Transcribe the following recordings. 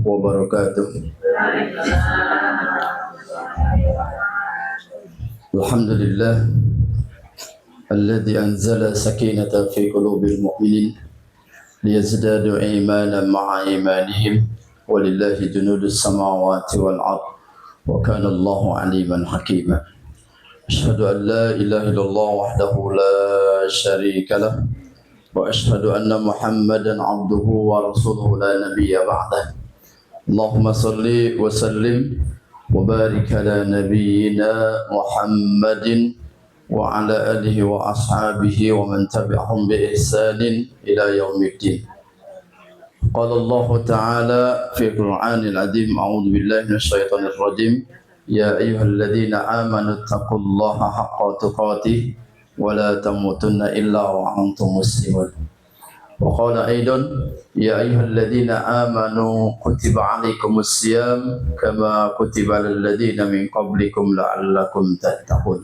wabarakatuh. Alhamdulillah alladzi anzala sakinata fi qulubil mu'minin liyazdadu imanan ma'a imanihim walillahi junudus samawati wal ard wa kana Allahu aliman hakima. Asyhadu an la ilaha illallah wahdahu la syarika lah wa asyhadu anna Muhammadan abduhu wa rasuluhu la nabiyya ba'dah. Allahumma salli wa sallim wa barik ala nabiyyina Muhammadin wa ala alihi wa ashabihi wa man tabi'ahum bi ihsanin ila yaumiddin. Qala Allah Ta'ala fi Qur'anil Azim, a'udzu billahi minasyaitonir rajim. Ya ayyuhalladzina amanu taqullaha haqqa tuqatih wa la tamutunna illa wa antum muslimun. Wa qala aidan ya ayyuhalladzina amanu kutiba alaikumus siyam kama kutiba alal ladzina min qablikum la'allakum tattaqun.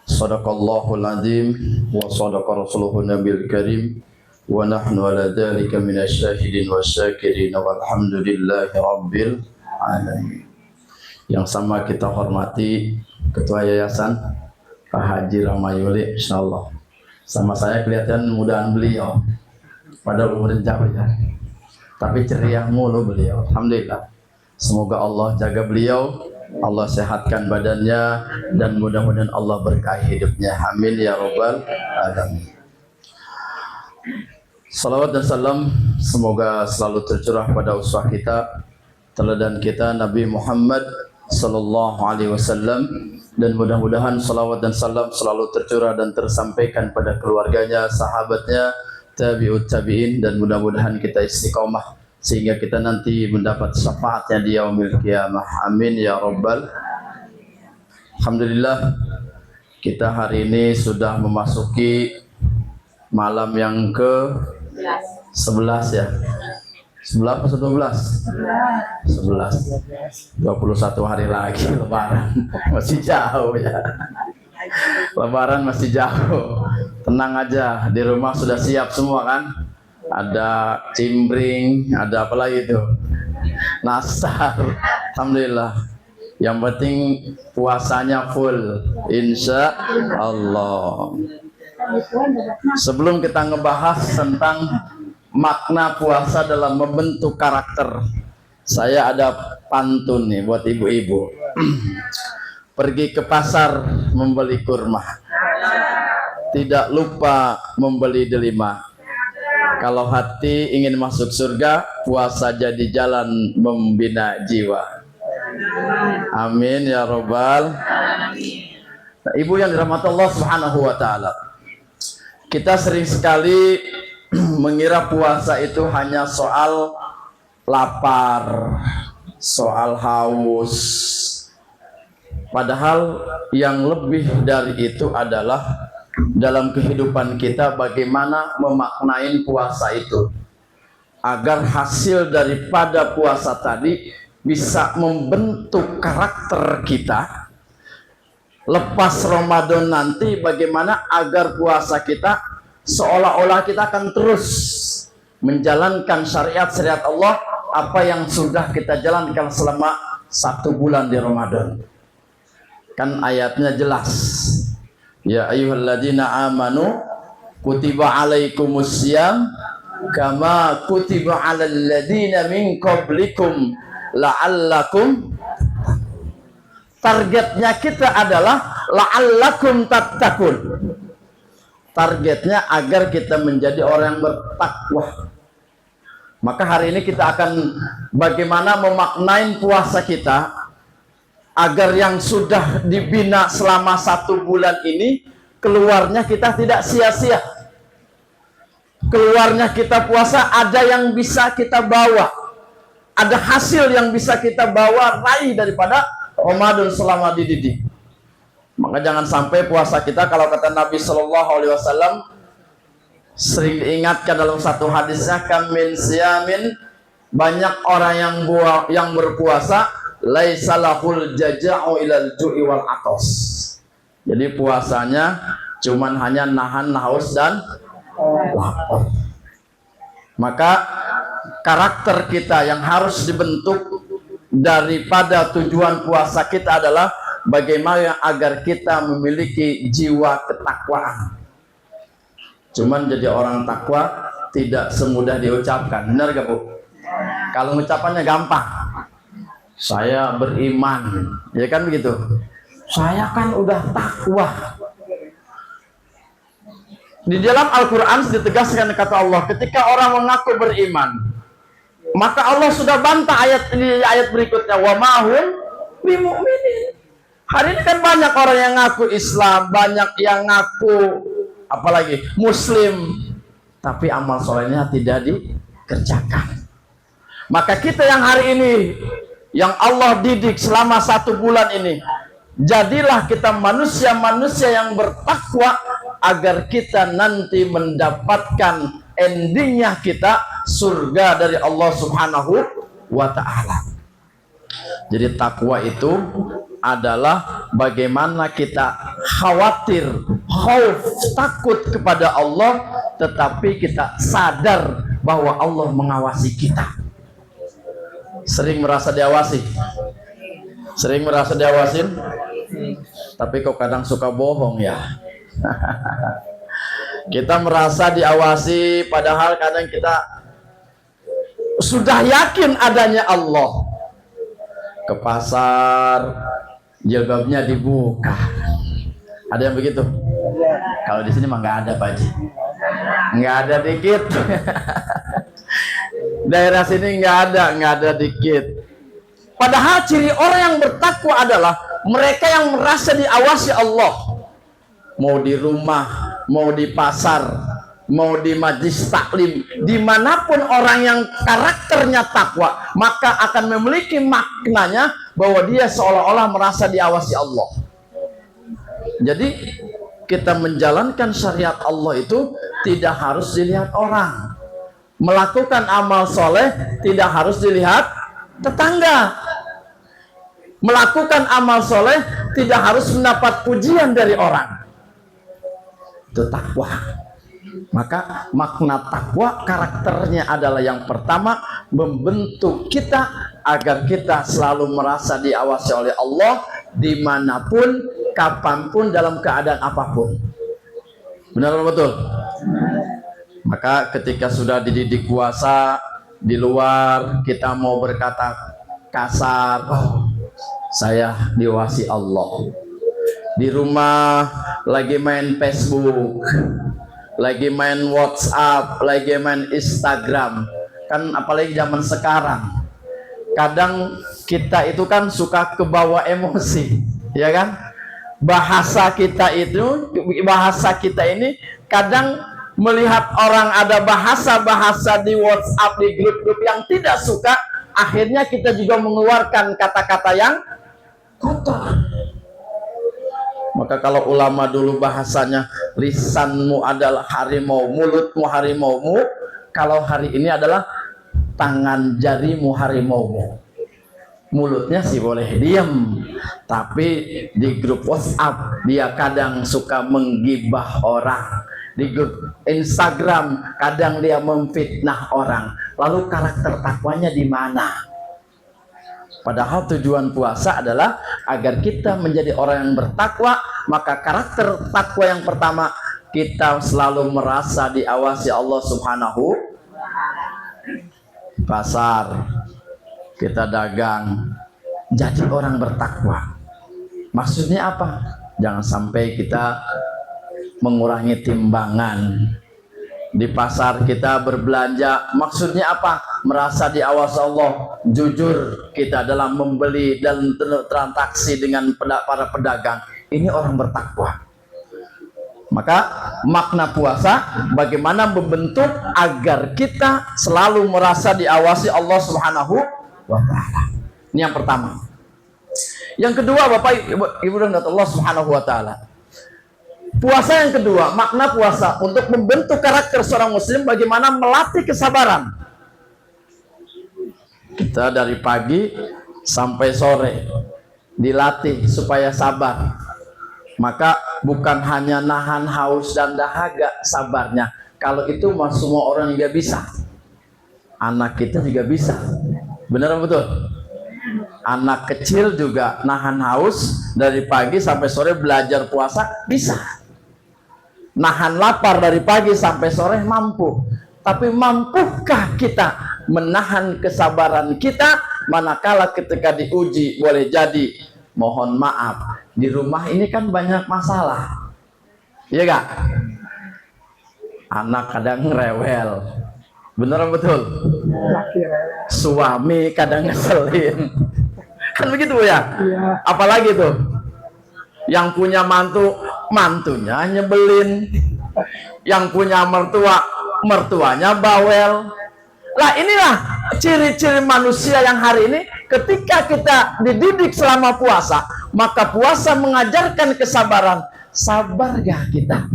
Shadaqallahul azim wa shadaqa rasuluhun nabiyil karim wa nahnu ala dzalika minasyahidin wasyakirin walhamdulillahi rabbil alamin. Yang sama kita hormati Ketua Yayasan Pak Haji Ramayuli, insyaallah. Sama saya kelihatan mudahan beliau, padahal umurnya jauh ya, tapi ceria mulu beliau. Alhamdulillah. Semoga Allah jaga beliau, Allah sehatkan badannya, dan mudah-mudahan Allah berkahi hidupnya. Amin ya rabbal alamin. Salawat dan salam semoga selalu tercurah pada uswah kita, teladan kita Nabi Muhammad sallallahu alaihi wasallam, dan mudah-mudahan salawat dan salam selalu tercurah dan tersampaikan pada keluarganya, sahabatnya, tabi'ut tabi'in, dan mudah-mudahan kita istiqomah sehingga kita nanti mendapat syafaatnya di yaumil qiyamah. Amin ya rabbal. Alhamdulillah, kita hari ini sudah memasuki malam yang ke 11 ya. 11 atau 12? 11. 21 hari lagi lebaran. Masih jauh ya. Lebaran masih jauh. Tenang aja, di rumah sudah siap semua kan? Ada cimbring, ada apa lagi itu? Nastar. Alhamdulillah. Yang penting puasanya full, insya Allah. Sebelum kita ngebahas tentang makna puasa dalam membentuk karakter, saya ada pantun nih buat ibu-ibu. Pergi ke pasar membeli kurma, tidak lupa membeli delima. Kalau hati ingin masuk surga, puasa jadi jalan membina jiwa. Amin ya robbal. Nah, ibu yang dirahmati Allah Subhanahu wa ta'ala, kita sering sekali mengira puasa itu hanya soal lapar, soal haus. Padahal yang lebih dari itu adalah dalam kehidupan kita bagaimana memaknain puasa itu agar hasil daripada puasa tadi bisa membentuk karakter kita. Lepas Ramadan nanti bagaimana agar puasa kita seolah-olah kita akan terus menjalankan syariat-syariat Allah, apa yang sudah kita jalankan selama 1 bulan di Ramadan. Kan ayatnya jelas. Ya ayyuhalladzina amanu kutiba alaikumus syiyam kama kutiba alal ladzina min qablikum la'allakum. Targetnya kita adalah la'allakum tattaqun. Targetnya agar kita menjadi orang yang bertakwa. Maka hari ini kita akan bagaimana memaknain puasa kita agar yang sudah dibina selama 1 bulan ini keluarnya kita tidak sia-sia. Keluarnya kita puasa ada yang bisa kita bawa, ada hasil yang bisa kita bawa raih daripada Ramadan selama dididik. Maka jangan sampai puasa kita, kalau kata Nabi Shallallahu Alaihi Wasallam, sering diingatkan dalam satu hadisnya, kamin siyamin, banyak orang yang berpuasa, laisalahul jaja'u ilal ju'i wal atos. Jadi puasanya cuman hanya nahan haus dan lapar. Maka karakter kita yang harus dibentuk daripada tujuan puasa kita adalah bagaimana agar kita memiliki jiwa ketakwaan. Cuman jadi orang takwa tidak semudah diucapkan, benar gak Bu? Kalau ucapannya gampang, saya beriman, ya kan begitu. Saya kan udah takwa. Di dalam Al-Quran ditegaskan kata Allah, ketika orang mengaku beriman, maka Allah sudah bantah ayat berikutnya, wa mahum bimu'minin. Hari ini kan banyak orang yang ngaku Islam, banyak yang ngaku apalagi Muslim, tapi amal solehnya tidak dikerjakan. Maka kita yang hari ini, yang Allah didik selama 1 bulan ini, jadilah kita manusia-manusia yang bertakwa, agar kita nanti mendapatkan endingnya kita surga dari Allah Subhanahu wa Ta'ala. Jadi takwa itu adalah bagaimana kita khawatir, khauf, takut kepada Allah, tetapi kita sadar bahwa Allah mengawasi kita. Sering merasa diawasi? Sering merasa diawasin? Tapi kok kadang suka bohong ya. Kita merasa diawasi, padahal kadang kita sudah yakin adanya Allah. Ke pasar, jilbabnya dibuka. Ada yang begitu? Kalau di sini mah nggak ada Pak Haji. Nggak ada dikit. Daerah sini nggak ada dikit. Padahal ciri orang yang bertakwa adalah mereka yang merasa diawasi Allah. Mau di rumah, mau di pasar, mau di majlis taklim, dimanapun orang yang karakternya takwa, maka akan memiliki maknanya bahwa dia seolah-olah merasa diawasi Allah. Jadi kita menjalankan syariat Allah itu tidak harus dilihat orang. Melakukan amal soleh tidak harus dilihat tetangga. Melakukan amal soleh tidak harus mendapat pujian dari orang. Itu takwa. Maka makna takwa karakternya adalah yang pertama, membentuk kita agar kita selalu merasa diawasi oleh Allah dimanapun, kapanpun, dalam keadaan apapun. Benar atau betul? Maka ketika sudah dididik puasa, di luar kita mau berkata kasar, oh, saya diawasi Allah. Di rumah lagi main Facebook, lagi main WhatsApp, lagi main Instagram. Kan apalagi zaman sekarang, kadang kita itu kan suka kebawa emosi, ya kan? Bahasa kita ini kadang melihat orang ada bahasa-bahasa di WhatsApp, di grup-grup yang tidak suka, akhirnya kita juga mengeluarkan kata-kata yang kotor. Maka kalau ulama dulu bahasanya, lisanmu adalah harimau, mulutmu harimaumu. Kalau hari ini adalah tangan jarimu harimaumu. Mulutnya sih boleh diam, tapi di grup WhatsApp dia kadang suka menggibah orang. Di grup Instagram kadang dia memfitnah orang. Lalu karakter takwanya di mana? Padahal tujuan puasa adalah agar kita menjadi orang yang bertakwa. Maka karakter takwa yang pertama, kita selalu merasa diawasi Allah Subhanahu. Pasar, kita dagang, jadi orang bertakwa. Maksudnya apa? Jangan sampai kita mengurangi timbangan. Di pasar kita berbelanja, maksudnya apa? Merasa diawasi Allah. Jujur kita dalam membeli dan transaksi dengan para pedagang. Ini orang bertakwa. Maka makna puasa bagaimana membentuk agar kita selalu merasa diawasi Allah Subhanahu wa Ta'ala. Ini yang pertama. Yang kedua, Bapak Ibu dan Allah Subhanahu wa Ta'ala, puasa yang kedua, makna puasa untuk membentuk karakter seorang muslim, bagaimana melatih kesabaran. Kita dari pagi sampai sore dilatih supaya sabar. Maka bukan hanya nahan haus dan dahaga sabarnya. Kalau itu mah semua orang nggak bisa. anak kita juga bisa. Benar betul? Anak kecil juga nahan haus dari pagi sampai sore belajar puasa bisa. Nahan lapar dari pagi sampai sore mampu. Tapi mampukah kita menahan kesabaran kita manakala ketika diuji? Boleh jadi, mohon maaf, di rumah ini kan banyak masalah. Iya gak? Anak kadang rewel. Bener betul? Suami kadang ngeselin. Kan begitu ya? Apalagi tuh yang punya mantu, mantunya nyebelin. Yang punya mertua, mertuanya bawel. Lah inilah ciri-ciri manusia yang hari ini. Ketika kita dididik selama puasa, maka puasa mengajarkan kesabaran. Sabar gak kita?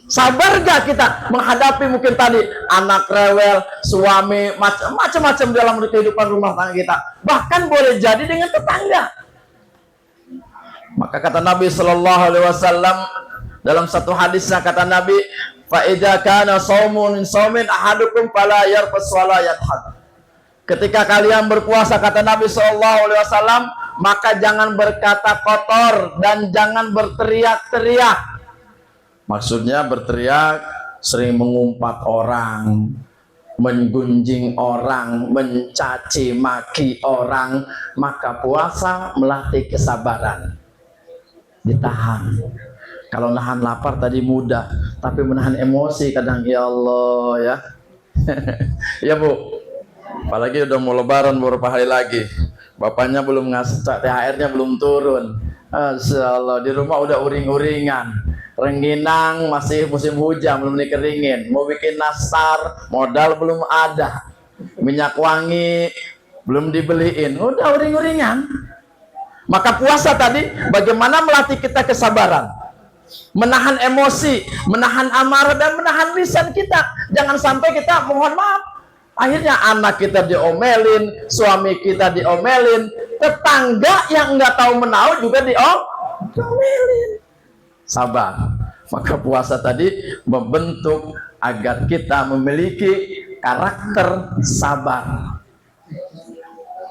Sabar gak kita menghadapi mungkin tadi anak rewel, suami, macam-macam dalam kehidupan rumah tangga kita. Bahkan boleh jadi dengan tetangga. Maka kata Nabi Shallallahu Alaihi Wasallam dalam satu hadisnya, kata Nabi, fa idza kana shaumun shaumin ahadukum fala yarfas wala yadhhak. Ketika kalian berpuasa, kata Nabi Shallallahu Alaihi Wasallam, maka jangan berkata kotor dan jangan berteriak-teriak. Maksudnya berteriak, sering mengumpat orang, menggunjing orang, mencaci maki orang. Maka puasa melatih kesabaran. Ditahan. Kalau nahan lapar tadi mudah, tapi menahan emosi kadang, ya Allah ya. Ya Bu, apalagi udah mau lebaran beberapa hari lagi, bapaknya belum ngasih THR-nya, belum turun. Masya Allah, di rumah udah uring-uringan. Rengginang masih musim hujan, belum dikeringin. Mau bikin nastar, modal belum ada. Minyak wangi belum dibeliin, udah uring-uringan. Maka puasa tadi bagaimana melatih kita kesabaran, menahan emosi, menahan amarah, dan menahan lisan kita. Jangan sampai kita, mohon maaf, akhirnya anak kita diomelin, suami kita diomelin, tetangga yang nggak tahu menahu juga diomelin. Sabar. Maka puasa tadi membentuk agar kita memiliki karakter sabar.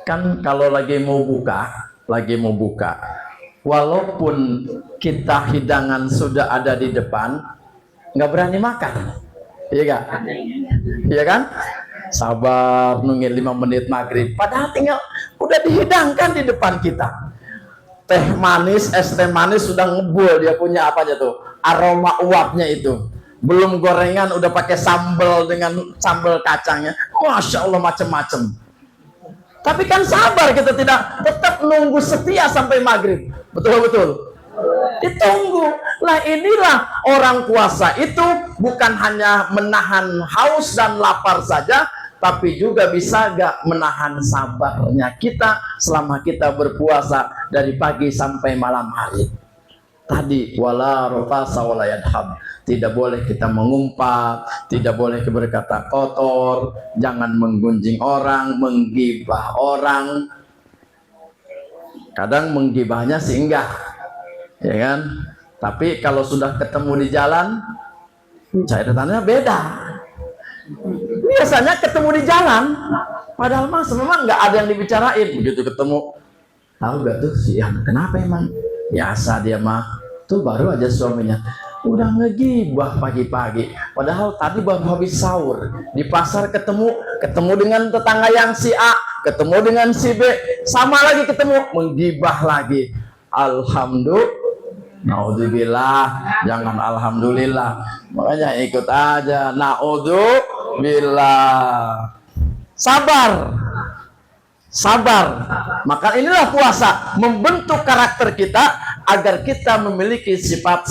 Kan kalau lagi mau buka, walaupun kita hidangan sudah ada di depan, nggak berani makan. Iya gak? Iya kan? Sabar nunggu 5 menit maghrib, padahal tinggal udah dihidangkan di depan kita. Teh manis, es teh manis sudah ngebul, dia punya apa aja tuh, aroma uapnya itu. Belum gorengan udah pakai sambal dengan sambal kacangnya. Masya Allah, macem-macem. Tapi kan sabar, kita tidak tetap nunggu setia sampai maghrib. Betul-betul ditunggu. Lah inilah orang puasa itu bukan hanya menahan haus dan lapar saja, tapi juga bisa gak menahan sabarnya kita selama kita berpuasa dari pagi sampai malam hari. Tadi wala rafasa wala yadhab, tidak boleh kita mengumpat, tidak boleh berkata kotor, jangan menggunjing orang, menggibah orang. Kadang menggibahnya sih enggak, ya kan? Tapi kalau sudah ketemu di jalan, catatannya beda. Biasanya ketemu di jalan, padahal mas memang nggak ada yang dibicarain. Begitu ketemu, tahu gak tuh si anak kenapa emang? Biasa dia mah, tuh baru aja suaminya udah ngegibah pagi-pagi. Padahal tadi baru habis sahur di pasar, ketemu dengan tetangga yang si A, ketemu dengan si B, sama lagi ketemu, menggibah lagi. Alhamdulillah. Naudzubillah, jangan alhamdulillah. Makanya ikut aja. Naudzubillah. Sabar. Sabar. Maka inilah puasa membentuk karakter kita agar kita memiliki sifat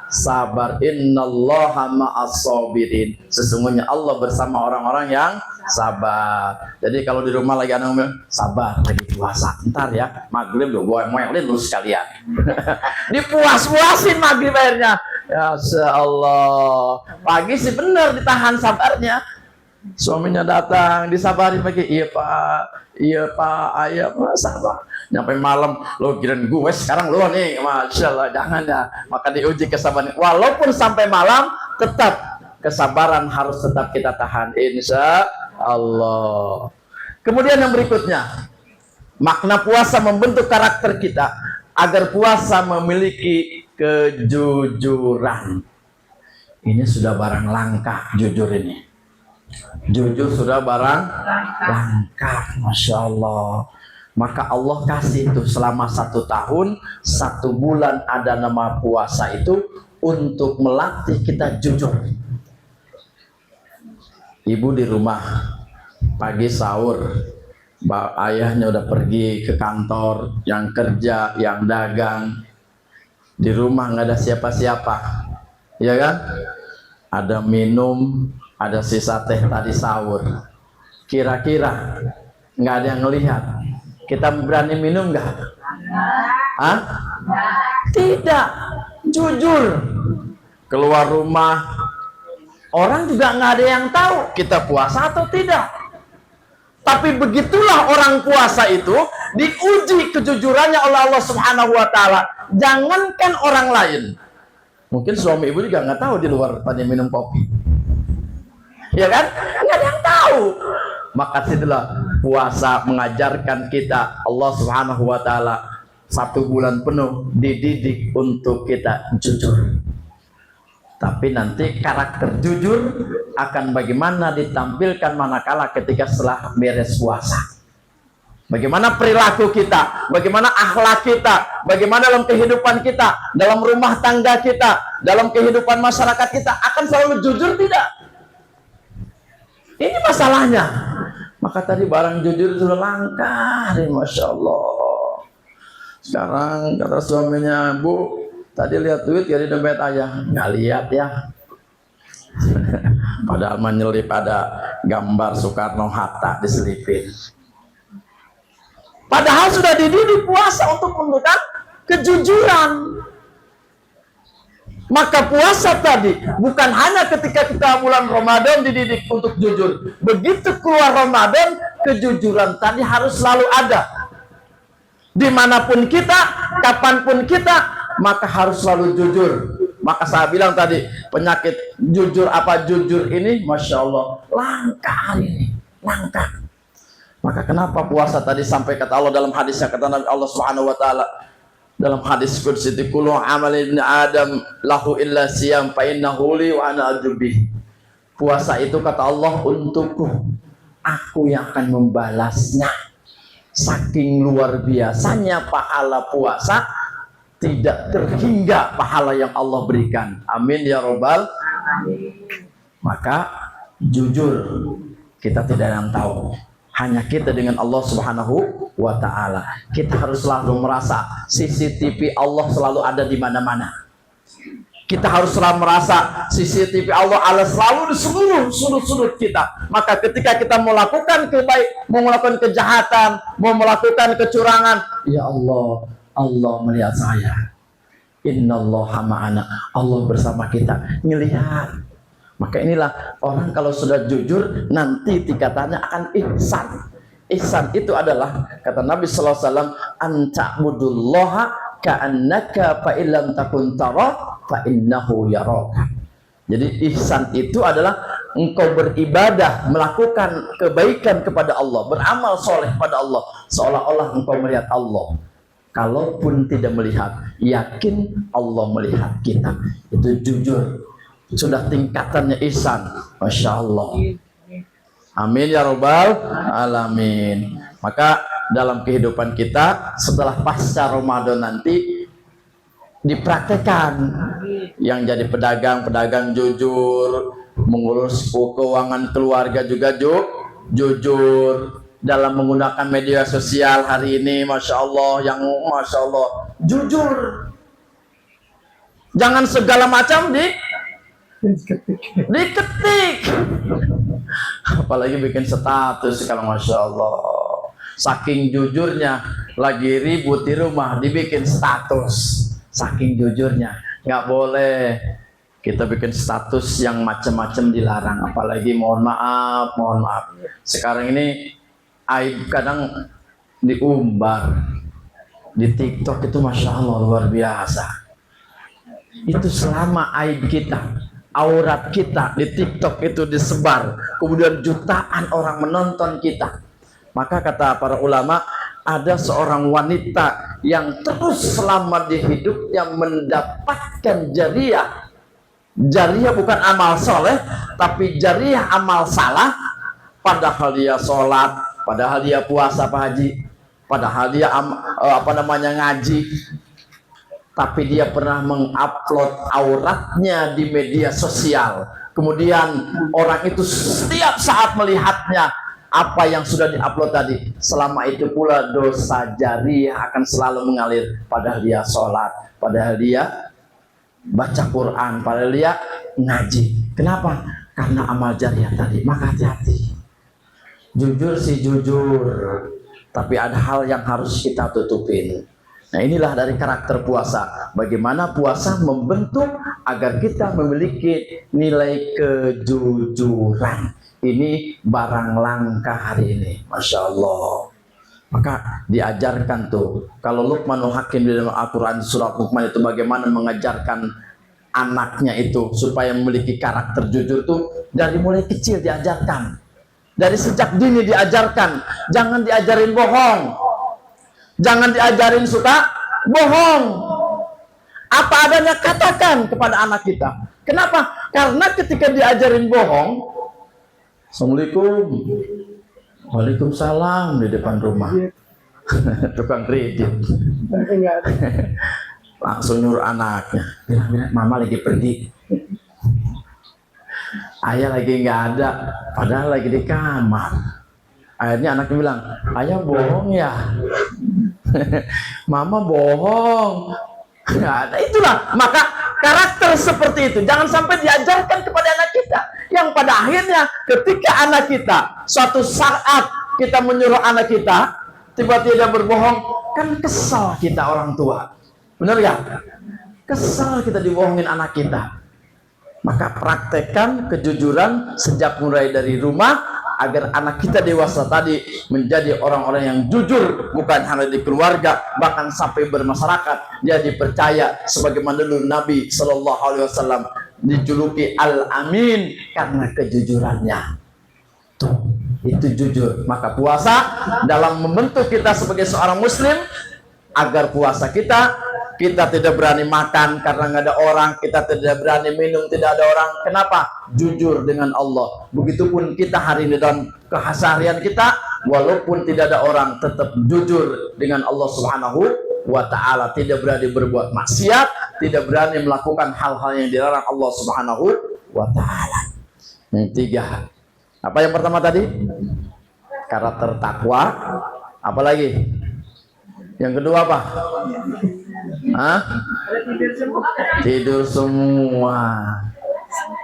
sabar. Innallaha ma'as-sabirin. Sesungguhnya Allah bersama orang-orang yang sabar. Jadi kalau di rumah lagi anak ngomong sabar, lagi puasa, ntar ya maghrib lo gue moelin lu sekalian. Dipuas-puasin maghrib akhirnya. Ya Allah, pagi sih bener ditahan sabarnya. Suaminya datang, disabari pagi, iya pak, ayo sabar. Nyampe malam, lo kirain gue sekarang lo nih, masya Allah, jangan ya. Maka diuji kesabaran. Walaupun sampai malam, tetap kesabaran harus tetap kita tahan, insya Allah. Kemudian yang berikutnya, makna puasa membentuk karakter kita agar puasa memiliki kejujuran. Ini sudah barang langka, jujur ini. Jujur sudah barang langka, Masya Allah. Maka Allah kasih itu selama 1 tahun, 1 bulan ada nama puasa itu untuk melatih kita jujur. Ibu di rumah, pagi sahur, ayahnya udah pergi ke kantor, yang kerja, yang dagang. Di rumah nggak ada siapa-siapa, ya kan? Ada minum, ada sisa teh tadi sahur. Kira-kira nggak ada yang ngelihat, kita berani minum nggak? Hah? Tidak. Jujur. Keluar rumah, orang juga nggak ada yang tahu kita puasa atau tidak. Tapi begitulah orang puasa itu diuji kejujurannya oleh Allah Subhanahu wa Ta'ala. Jangankan orang lain, mungkin suami ibu juga nggak tahu di luar tadi minum kopi, ya kan? Nggak ada yang tahu. Maka itulah puasa mengajarkan kita, Allah Subhanahu wa Ta'ala 1 bulan penuh dididik untuk kita jujur. Tapi nanti karakter jujur akan bagaimana ditampilkan manakala ketika setelah beres puasa. Bagaimana perilaku kita, bagaimana akhlak kita, bagaimana dalam kehidupan kita, dalam rumah tangga kita, dalam kehidupan masyarakat kita, akan selalu jujur tidak? Ini masalahnya. Maka tadi barang jujur sudah langka, Masya Allah. Sekarang kata suaminya, Bu, tadi lihat duit ya di dompet ayah. Nggak lihat ya. Padahal menyelip ada gambar Soekarno-Hatta diselipin. Padahal sudah dididik puasa untuk menunjukkan kejujuran. Maka puasa tadi bukan hanya ketika kita bulan Ramadan dididik untuk jujur. Begitu keluar Ramadan, kejujuran tadi harus selalu ada. Dimanapun kita, kapanpun kita, maka harus selalu jujur. Maka saya bilang tadi, penyakit jujur apa jujur ini, Masya Allah, langka ini, langka. Maka kenapa puasa tadi sampai kata Allah dalam hadisnya, kata Nabi Allah Subhanahu wa Ta'ala dalam hadis qudsi, kullu amali ibni Adam lahu illa siyam fa innahu li wa ana ajubih. Puasa itu kata Allah untukku, aku yang akan membalasnya. Saking luar biasanya pahala puasa, tidak terhingga pahala yang Allah berikan. Amin ya robbal alamin. Maka jujur, kita tidak ada yang tahu, hanya kita dengan Allah Subhanahu wa Ta'ala. Kita harus selalu merasa CCTV Allah selalu ada di mana-mana. Kita harus selalu merasa CCTV Allah ada selalu di seluruh sudut-sudut kita. Maka ketika kita melakukan kebaikan, mau melakukan kejahatan, mau melakukan kecurangan, ya Allah, Allah melihat saya. Innallaha ma'ana, Allah bersama kita, ngelihat. Maka inilah orang kalau sudah jujur nanti tingkatannya akan ihsan. Ihsan itu adalah kata Nabi sallallahu alaihi wasallam, anta'budullaha ka'annaka fa illam takun tara fa innahu yaraka. Jadi ihsan itu adalah engkau beribadah, melakukan kebaikan kepada Allah, beramal soleh pada Allah, seolah-olah engkau melihat Allah. Kalaupun tidak melihat, yakin Allah melihat kita. Itu jujur. Sudah tingkatannya ihsan. Masya Allah. Amin ya robbal alamin. Maka dalam kehidupan kita setelah pasca Ramadan nanti dipraktekkan. Yang jadi pedagang jujur, mengurus keuangan keluarga juga jujur. Dalam menggunakan media sosial hari ini, Masya Allah, yang Masya Allah jujur. Jangan segala macam diketik. Apalagi bikin status kalau Masya Allah. Saking jujurnya, lagi ribut di rumah dibikin status. Saking jujurnya, nggak boleh kita bikin status yang macam-macam, dilarang. Apalagi mohon maaf. Sekarang ini aib kadang diumbar di TikTok itu, Masya Allah luar biasa. Itu selama aib kita aurat kita di TikTok itu disebar, kemudian jutaan orang menonton kita. Maka kata para ulama, ada seorang wanita yang terus selama di hidup yang mendapatkan jariah. Jariah bukan amal soleh, tapi jariah amal salah. Padahal dia sholat, padahal dia puasa Pak Haji, padahal dia ngaji, tapi dia pernah mengupload auratnya di media sosial. Kemudian orang itu setiap saat melihatnya, apa yang sudah diupload tadi. Selama itu pula dosa jariah akan selalu mengalir. Padahal dia sholat, padahal dia baca Quran, padahal dia ngaji. Kenapa? Karena amal jariah tadi. Maka hati-hati. Jujur sih jujur, tapi ada hal yang harus kita tutupin. Nah, inilah dari karakter puasa. Bagaimana puasa membentuk agar kita memiliki nilai kejujuran. Ini barang langka hari ini, Masya Allah. Maka diajarkan tuh, kalau Luqmanul Hakim di dalam Al-Quran surah Luqman itu bagaimana mengajarkan anaknya itu supaya memiliki karakter jujur tuh dari mulai kecil diajarkan. Dari sejak dini diajarkan, jangan diajarin bohong, jangan diajarin suka bohong. Apa adanya katakan kepada anak kita. Kenapa? Karena ketika diajarin bohong, Assalamualaikum, Waalaikumsalam di depan rumah, tukang kredit, langsung nyuruh anaknya, bilang, mama lagi pergi. Ayah lagi nggak ada, padahal lagi di kamar. Akhirnya anaknya bilang, ayah bohong ya. Mama bohong. Nggak ada. Itulah, maka karakter seperti itu jangan sampai diajarkan kepada anak kita. Yang pada akhirnya ketika anak kita suatu saat kita menyuruh anak kita tiba-tiba berbohong, kan kesal kita orang tua. Benar ya? Kesal kita dibohongin anak kita. Maka praktekkan kejujuran sejak mulai dari rumah agar anak kita dewasa tadi menjadi orang-orang yang jujur, bukan hanya di keluarga, bahkan sampai bermasyarakat. Dia dipercaya sebagaimana dulu Nabi Shallallahu Alaihi Wasallam dijuluki Al-Amin karena kejujurannya. Tuh, itu jujur. Maka puasa dalam membentuk kita sebagai seorang Muslim agar puasa kita tidak berani makan karena nggak ada orang, kita tidak berani minum, tidak ada orang. Kenapa? Jujur dengan Allah. Begitupun kita hari ini dalam keseharian kita, walaupun tidak ada orang, tetap jujur dengan Allah Subhanahu wa Ta'ala. Tidak berani berbuat maksiat, tidak berani melakukan hal-hal yang dilarang Allah Subhanahu wa Ta'ala. Yang tiga, apa yang pertama tadi? Karakter takwa. Apa lagi? Yang kedua apa? Hah? Tidur semua.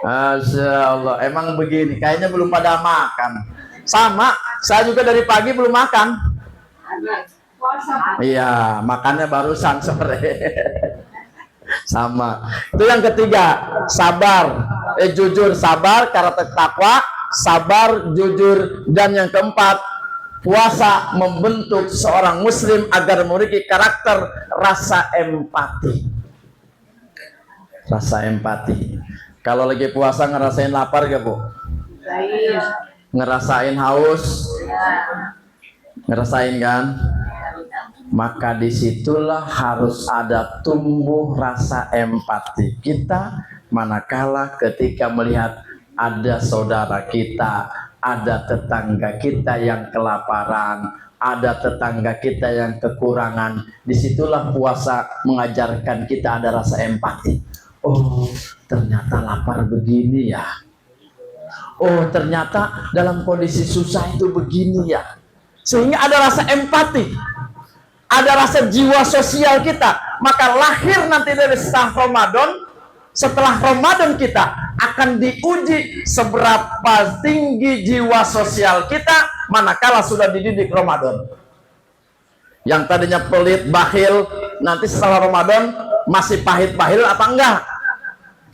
Masya Allah. Emang begini, kayaknya belum pada makan. Sama, saya juga dari pagi belum makan. Iya, makannya barusan sore. Sama. Itu yang ketiga, sabar. Jujur, sabar, karakter takwa, sabar, jujur. Dan yang keempat, puasa membentuk seorang muslim agar memiliki karakter rasa empati. Rasa empati. Kalau lagi puasa ngerasain lapar gak, Bu? Ngerasain haus? Ngerasain kan? Maka disitulah harus ada tumbuh rasa empati kita manakala ketika melihat ada saudara kita, ada tetangga kita yang kelaparan, ada tetangga kita yang kekurangan. Disitulah puasa mengajarkan kita ada rasa empati. Oh, ternyata lapar begini ya. Oh, ternyata dalam kondisi susah itu begini ya. Sehingga ada rasa empati, ada rasa jiwa sosial kita. Maka lahir nanti dari setelah Ramadan. Setelah Ramadan kita akan diuji seberapa tinggi jiwa sosial kita manakala sudah dididik Ramadan. Yang tadinya pelit, bakhil, nanti setelah Ramadan masih pahit-pahil apa enggak?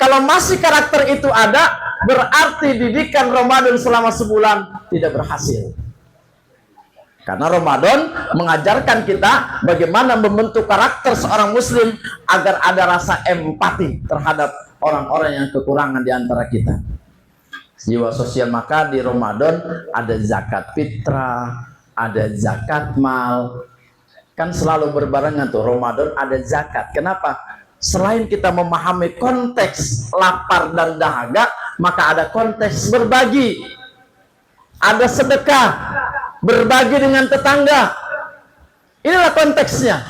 Kalau masih karakter itu ada, berarti didikan Ramadan selama sebulan tidak berhasil. Karena Ramadan mengajarkan kita bagaimana membentuk karakter seorang muslim agar ada rasa empati terhadap orang-orang yang kekurangan di antara kita. Jiwa sosial, maka di Ramadan ada zakat fitrah, ada zakat mal. Kan selalu berbarengan tuh, Ramadan ada zakat. Kenapa? Selain kita memahami konteks lapar dan dahaga, maka ada konteks berbagi. Ada sedekah, berbagi dengan tetangga. Inilah konteksnya.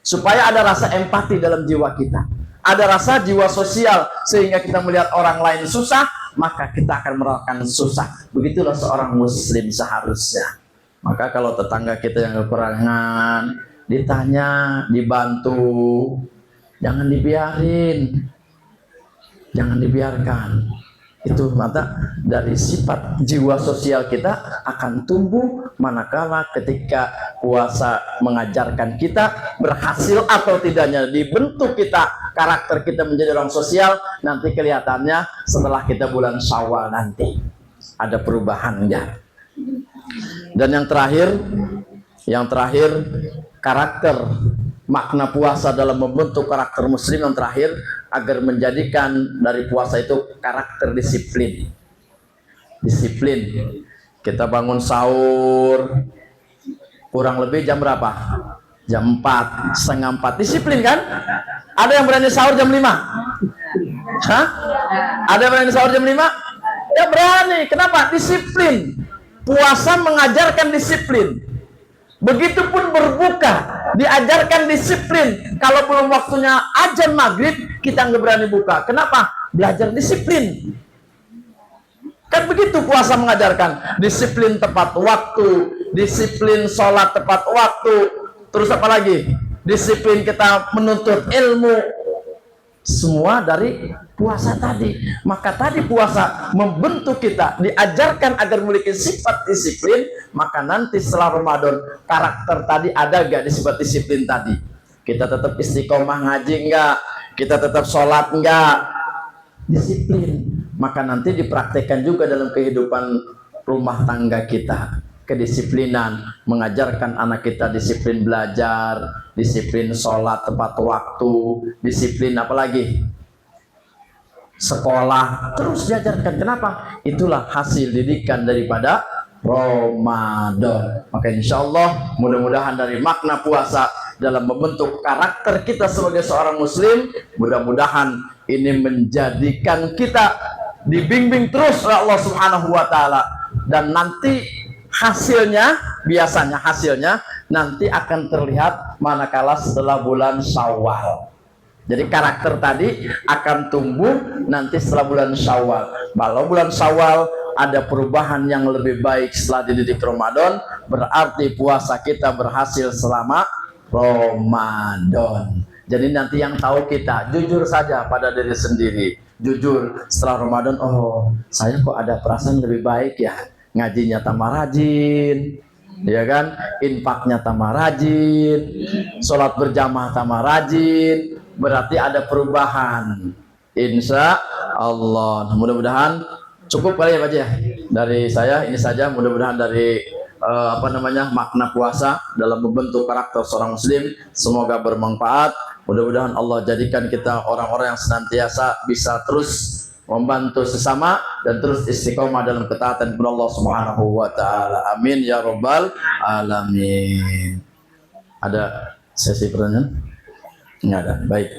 Supaya ada rasa empati dalam jiwa kita. Ada rasa jiwa sosial, sehingga kita melihat orang lain susah, maka kita akan merasakan susah. Begitulah seorang muslim seharusnya. Maka kalau tetangga kita yang kekurangan, ditanya, dibantu, jangan dibiarin, jangan dibiarkan. Itu maka dari sifat jiwa sosial kita akan tumbuh manakala ketika puasa mengajarkan kita berhasil atau tidaknya dibentuk kita, karakter kita menjadi orang sosial. Nanti kelihatannya setelah kita bulan Syawal nanti ada perubahannya. Dan yang terakhir karakter, makna puasa dalam membentuk karakter muslim yang terakhir, agar menjadikan dari puasa itu karakter disiplin. Kita bangun sahur kurang lebih jam berapa? Jam 4, setengah 4. Disiplin kan? Ada yang berani sahur jam 5? Hah? Ada yang berani sahur jam 5? Ya berani. Kenapa? Disiplin. Puasa mengajarkan disiplin. Begitupun berbuka, diajarkan disiplin. Kalau belum waktunya azan maghrib, kita nggak berani buka. Kenapa? Belajar disiplin. Kan begitu puasa mengajarkan. Disiplin tepat waktu, disiplin sholat tepat waktu. Terus apa lagi? Disiplin kita menuntut ilmu. Semua dari puasa tadi. Maka tadi puasa membentuk kita, diajarkan agar memiliki sifat disiplin. Maka nanti setelah Ramadan, karakter tadi ada gak di sifat disiplin tadi? Kita tetap istiqomah ngaji enggak? Kita tetap sholat enggak? Disiplin. Maka nanti dipraktekkan juga dalam kehidupan rumah tangga kita. Kedisiplinan, mengajarkan anak kita disiplin belajar, disiplin sholat tepat waktu, disiplin apalagi? Sekolah, terus diajarkan. Kenapa? Itulah hasil didikan daripada Ramadan. Maka insya Allah mudah-mudahan dari makna puasa dalam membentuk karakter kita sebagai seorang muslim, mudah-mudahan ini menjadikan kita dibimbing terus oleh Allah Subhanahu wa Ta'ala. Dan nanti biasanya hasilnya nanti akan terlihat manakala setelah bulan Syawal. Jadi karakter tadi akan tumbuh nanti setelah bulan Syawal. Kalau bulan Syawal ada perubahan yang lebih baik setelah dididik Ramadan, berarti puasa kita berhasil selama Ramadan. Jadi nanti yang tahu kita, jujur saja pada diri sendiri. Jujur setelah Ramadan, oh saya kok ada perasaan lebih baik ya. Ngajinya tambah rajin, ya kan? Infaknya tambah rajin, sholat berjamaah tambah rajin. Berarti ada perubahan. Insya Allah. Mudah-mudahan cukup kali ya Pak ya. Dari saya ini saja. Mudah-mudahan dari makna puasa dalam membentuk karakter seorang muslim semoga bermanfaat. Mudah-mudahan Allah jadikan kita orang-orang yang senantiasa bisa terus membantu sesama dan terus istiqomah dalam ketaatan kepada Allah Subhanahu wa Ta'ala. Amin ya rabbal alamin. Ada sesi pertanyaan? Enggak ada. Baik.